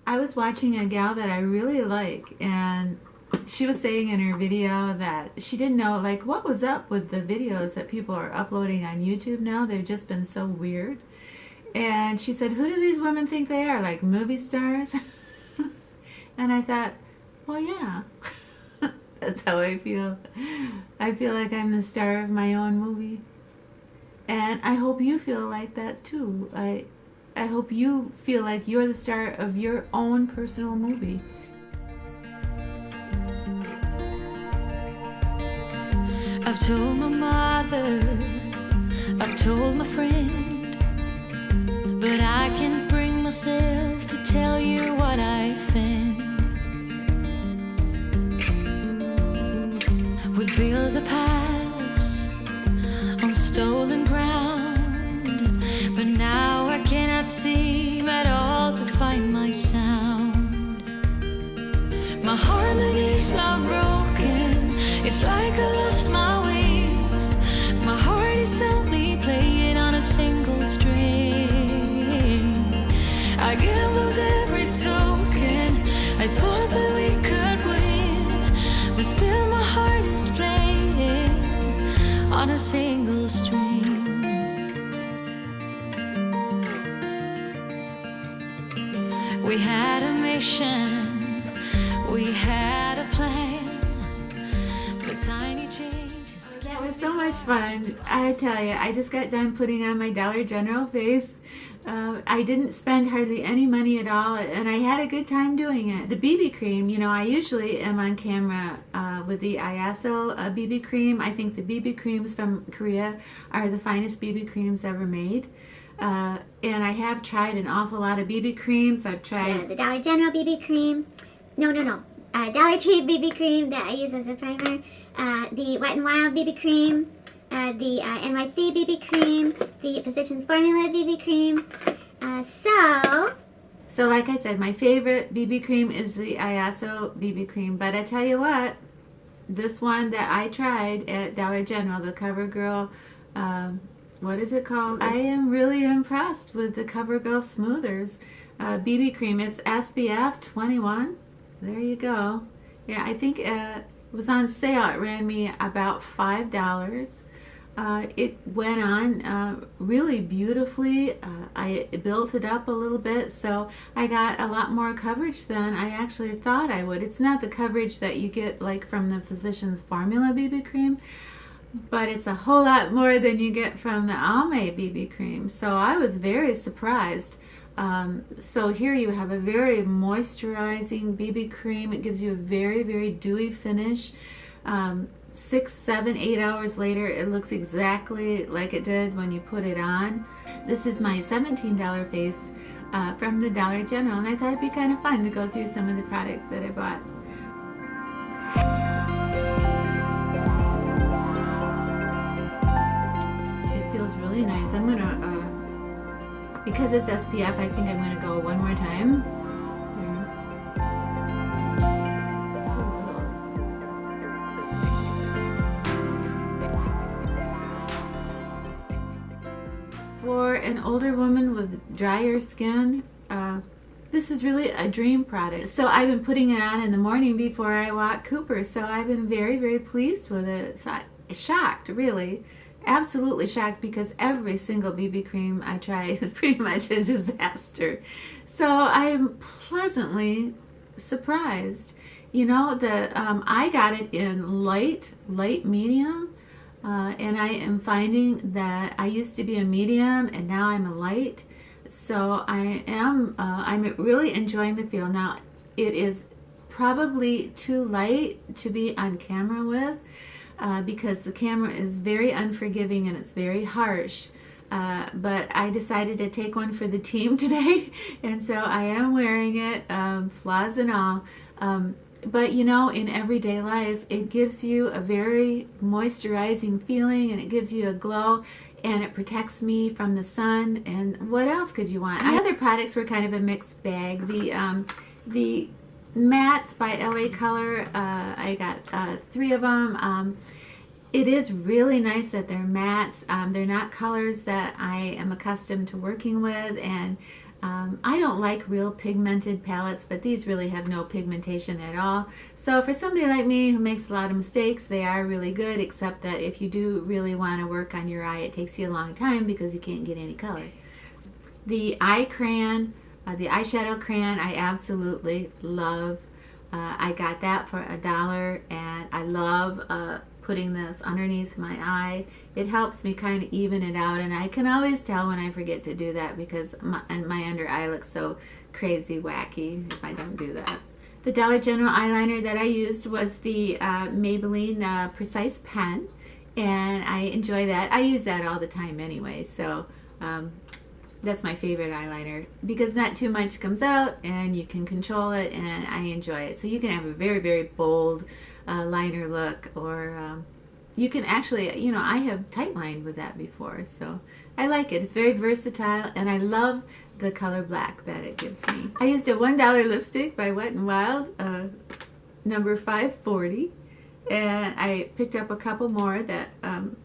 I was watching a gal that I really like, and she was saying in her video that she didn't know, like, what was up with the videos that people are uploading on YouTube now. They've just been so weird. And she said, who do these women think they are, like movie stars? And I thought, well, yeah, that's how I feel. I feel like I'm the star of my own movie. And I hope you feel like that too. I hope you feel like you're the star of your own personal movie. I've told my mother, I've told my friend, but I can't bring myself to tell you what I think. We built a past on stolen ground, but now I cannot seem at all to find my sound. My harmonies are broken, it's like I lost my wings. My heart is only playing on a single string. I gambled every token, I thought that we could win, but still my heart is playing on a single string. We had a mission, we had a plan, but tiny changes. That was so much fun. I tell you, I just got done putting on my Dollar General face. I didn't spend hardly any money at all, and I had a good time doing it. The BB cream, you know, I usually am on camera with the ISO BB cream. I think the BB creams from Korea are the finest BB creams ever made. And I have tried an awful lot of BB creams. I've tried the Dollar General BB cream. No. Dollar Tree BB cream that I use as a primer. The Wet n Wild BB cream. The NYC BB cream. The Physicians Formula BB cream. So like I said, my favorite BB cream is the ISO BB cream. But I tell you what, this one that I tried at Dollar General, the CoverGirl, what is it called? I am really impressed with the CoverGirl Smoothers BB cream. It's SPF 21. There you go. Yeah, I think it was on sale. It ran me about $5. It went on really beautifully. I built it up a little bit, so I got a lot more coverage than I actually thought I would. It's not the coverage that you get like from the Physicians Formula BB cream, but it's a whole lot more than you get from the Almay BB cream. So I was very surprised. So here you have a very moisturizing BB cream. It gives you a very, very dewy finish. 6, 7, 8 hours later, it looks exactly like it did when you put it on. This is my $17 face from the Dollar General, and I thought it'd be kind of fun to go through some of the products that I bought. It feels really nice. I'm gonna, because it's SPF, I think I'm gonna go one more time. For an older woman with drier skin, this is really a dream product. So I've been putting it on in the morning before I walk Cooper, so I've been very, very pleased with it. So shocked, really. Absolutely shocked, because every single BB cream I try is pretty much a disaster. So I'm pleasantly surprised. You know, I got it in light medium. And I am finding that I used to be a medium and now I'm a light. So I'm really enjoying the feel. Now, it is probably too light to be on camera with because the camera is very unforgiving and it's very harsh. But I decided to take one for the team today, and so I am wearing it, flaws and all. But you know, in everyday life, it gives you a very moisturizing feeling, and it gives you a glow, and it protects me from the sun. And what else could you want? The other products were kind of a mixed bag. The mattes by LA Color, I got 3 of them. It is really nice that they're mattes. They're not colors that I am accustomed to working with, and I don't like real pigmented palettes, but these really have no pigmentation at all. So for somebody like me who makes a lot of mistakes, they are really good, except that if you do really want to work on your eye, it takes you a long time because you can't get any color. The eye crayon, the eyeshadow crayon, I absolutely love. I got that for $1, and I love putting this underneath my eye. It helps me kind of even it out, and I can always tell when I forget to do that because my under eye looks so crazy wacky if I don't do that. The Dollar General eyeliner that I used was the Maybelline Precise Pen, and I enjoy that. I use that all the time anyway, so that's my favorite eyeliner because not too much comes out and you can control it, and I enjoy it. So you can have a very, very bold liner look, or you can actually, you know, I have tight lined with that before, so I like it. It's very versatile, and I love the color black that it gives me. I used a $1 lipstick by Wet n Wild, number 540, and I picked up a couple more that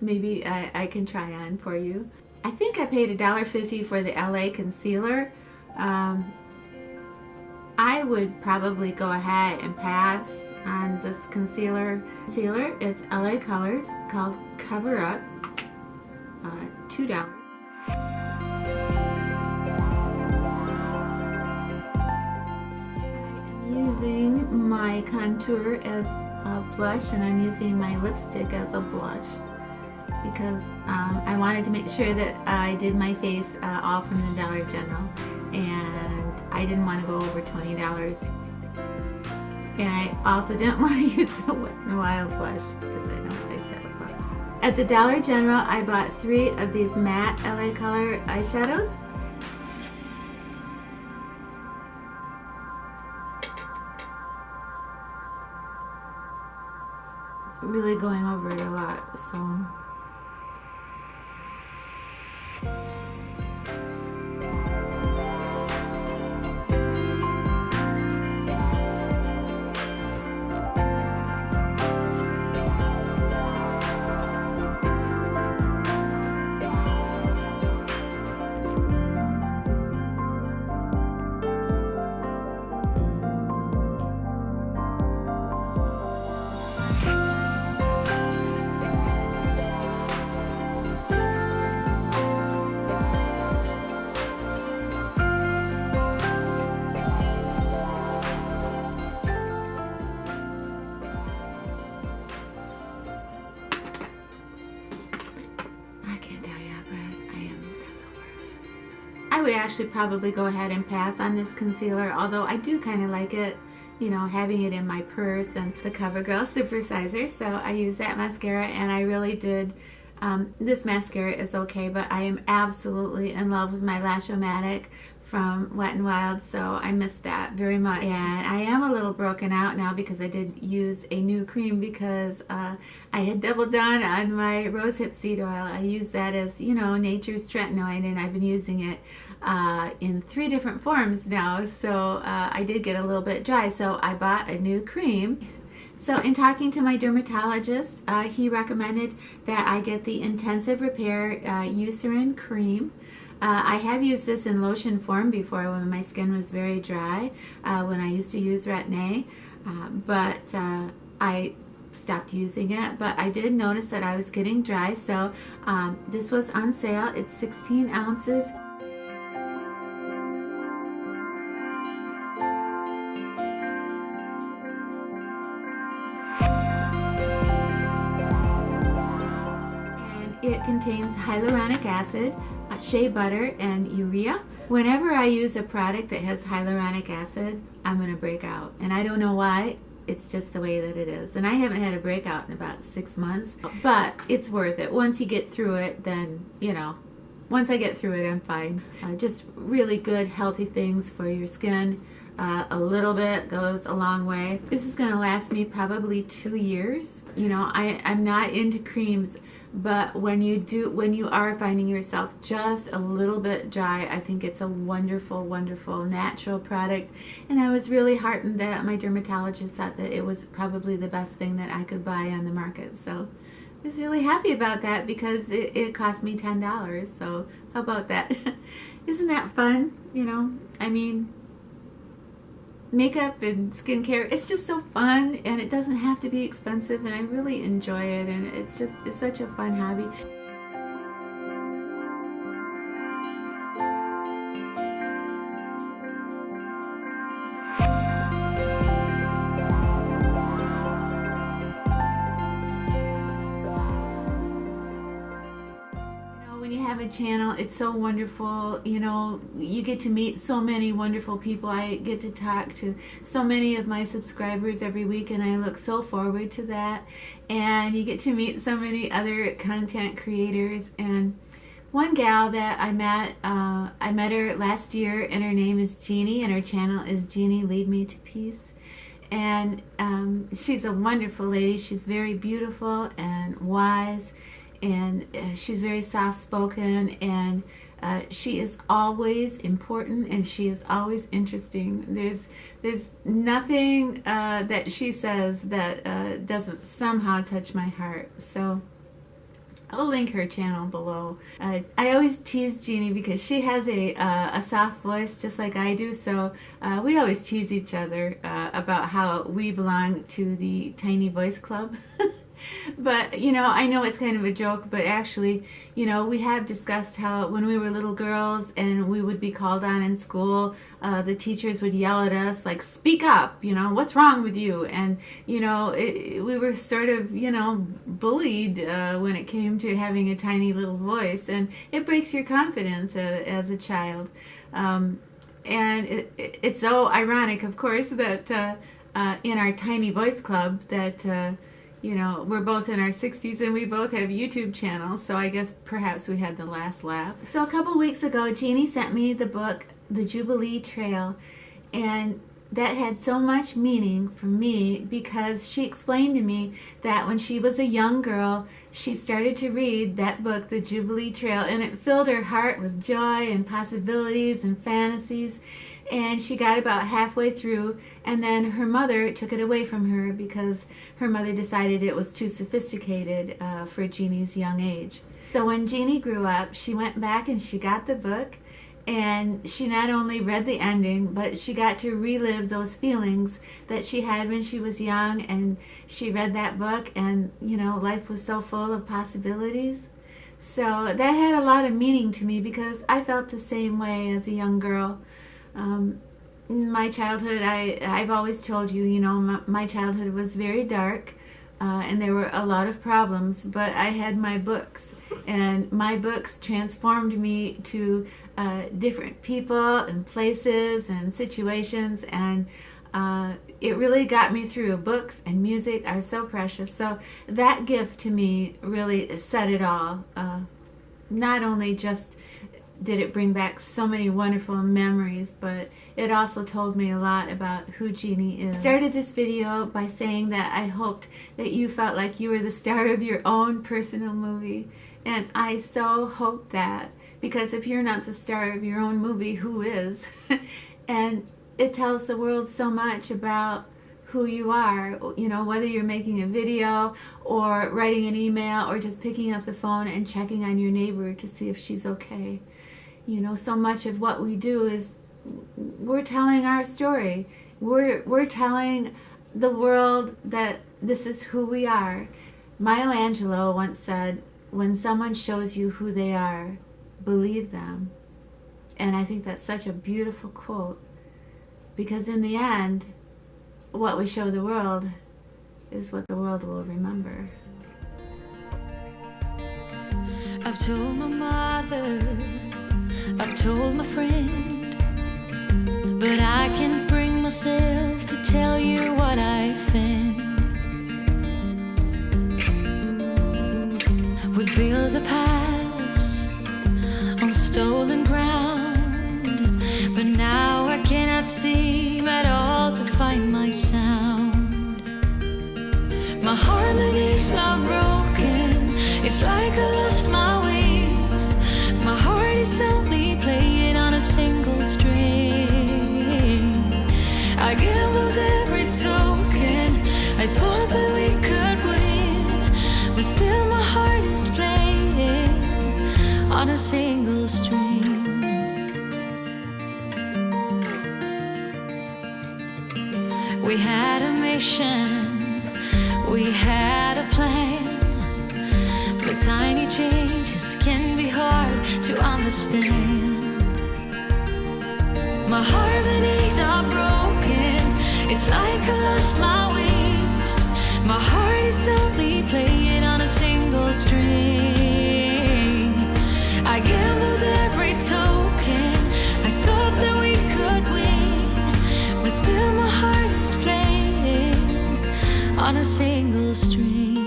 maybe I can try on for you. I think I paid $1.50 for the LA concealer. I would probably go ahead and pass on this concealer. It's LA Colors, called Cover Up, $2. I'm using my contour as a blush, and I'm using my lipstick as a blush because I wanted to make sure that I did my face all from the Dollar General, and I didn't want to go over $20. And I also didn't want to use the Wet n Wild blush because I don't like that blush. At the Dollar General, I bought 3 of these matte LA Color eyeshadows. Really going over it a lot, so. I would actually probably go ahead and pass on this concealer, although I do kind of like it, you know, having it in my purse, and the CoverGirl Supersizer. So I use that mascara, and I really did. This mascara is okay, but I am absolutely in love with my Lash-O-Matic from Wet n Wild, so I miss that very much. And I am a little broken out now because I did use a new cream because I had doubled down on my rosehip seed oil. I use that as, you know, nature's tretinoid, and I've been using it in 3 different forms now, so I did get a little bit dry, so I bought a new cream. So in talking to my dermatologist, he recommended that I get the Intensive Repair Uterine cream. I have used this in lotion form before when my skin was very dry, when I used to use Retin-a, but I stopped using it. But I did notice that I was getting dry, so this was on sale. It's 16 ounces. It contains hyaluronic acid, shea butter, and urea. Whenever I use a product that has hyaluronic acid, I'm going to break out. And I don't know why, it's just the way that it is. And I haven't had a breakout in about 6 months, but it's worth it. Once you get through it, then, you know, once I get through it, I'm fine. Just really good, healthy things for your skin. A little bit goes a long way. This is going to last me probably 2 years. You know, I'm not into creams, but when you are finding yourself just a little bit dry, I think it's a wonderful, wonderful natural product. And I was really heartened that my dermatologist thought that it was probably the best thing that I could buy on the market. So I was really happy about that because it cost me $10. So how about that? isn't that fun? You know, I mean, makeup and skincare, it's just so fun, and it doesn't have to be expensive, and I really enjoy it, and it's such a fun hobby. When you have a channel, it's so wonderful. You know, you get to meet so many wonderful people. I get to talk to so many of my subscribers every week, and I look so forward to that. And you get to meet so many other content creators. And one gal that I met her last year, and her name is Jeanie, and her channel is Jeanie Lead Me to Peace. And she's a wonderful lady. She's very beautiful and wise, and she's very soft-spoken, and she is always important, and she is always interesting. There's nothing that she says that doesn't somehow touch my heart. So I'll link her channel below. I always tease Jeanie because she has a soft voice just like I do, so we always tease each other about how we belong to the Tiny Voice Club. But, you know, I know it's kind of a joke, but actually, you know, we have discussed how when we were little girls and we would be called on in school, the teachers would yell at us, like, speak up, you know, what's wrong with you? And, you know, we were sort of, you know, bullied when it came to having a tiny little voice, and it breaks your confidence as a child. And it's so ironic, of course, that in our Tiny Voice Club that you know, we're both in our 60s and we both have YouTube channels, so I guess perhaps we had the last laugh. So a couple weeks ago, Jeanie sent me the book, The Jubilee Trail, and that had so much meaning for me because she explained to me that when she was a young girl, she started to read that book, The Jubilee Trail, and it filled her heart with joy and possibilities and fantasies. And she got about halfway through, and then her mother took it away from her because her mother decided it was too sophisticated for Jeanie's young age. So when Jeanie grew up, she went back and she got the book, and she not only read the ending, but she got to relive those feelings that she had when she was young, and she read that book, and, you know, life was so full of possibilities. So that had a lot of meaning to me because I felt the same way as a young girl. My childhood, I've always told you, you know, my childhood was very dark, and there were a lot of problems, but I had my books, and my books transformed me to different people and places and situations, and it really got me through. Books and music are so precious, so that gift to me really said it all. Not only just did it bring back so many wonderful memories, but it also told me a lot about who Jeanie is. I started this video by saying that I hoped that you felt like you were the star of your own personal movie, and I so hope that, because if you're not the star of your own movie, who is? And it tells the world so much about who you are, you know, whether you're making a video or writing an email or just picking up the phone and checking on your neighbor to see if she's okay. You know, so much of what we do is we're telling our story. We're telling the world that this is who we are. Maya Angelou once said, when someone shows you who they are, believe them. And I think that's such a beautiful quote, because in the end, what we show the world is what the world will remember. I've told my mother, I've told my friend, but I can't bring myself to tell you what I think. We built a past on stolen ground, but now I cannot seem at all to find my sound. My harmonies are broken, it's like I lost my wings. My heart is only playing on a single string. I gambled every token, I thought that we could win, but still my heart is playing on a single string. We had a mission, we had a plan, but tiny changes can be hard to understand. My harmonies are broken, it's like I lost my wings. My heart is only playing on a single string. I gambled every token, I thought that we could win, but still my heart is playing on a single string.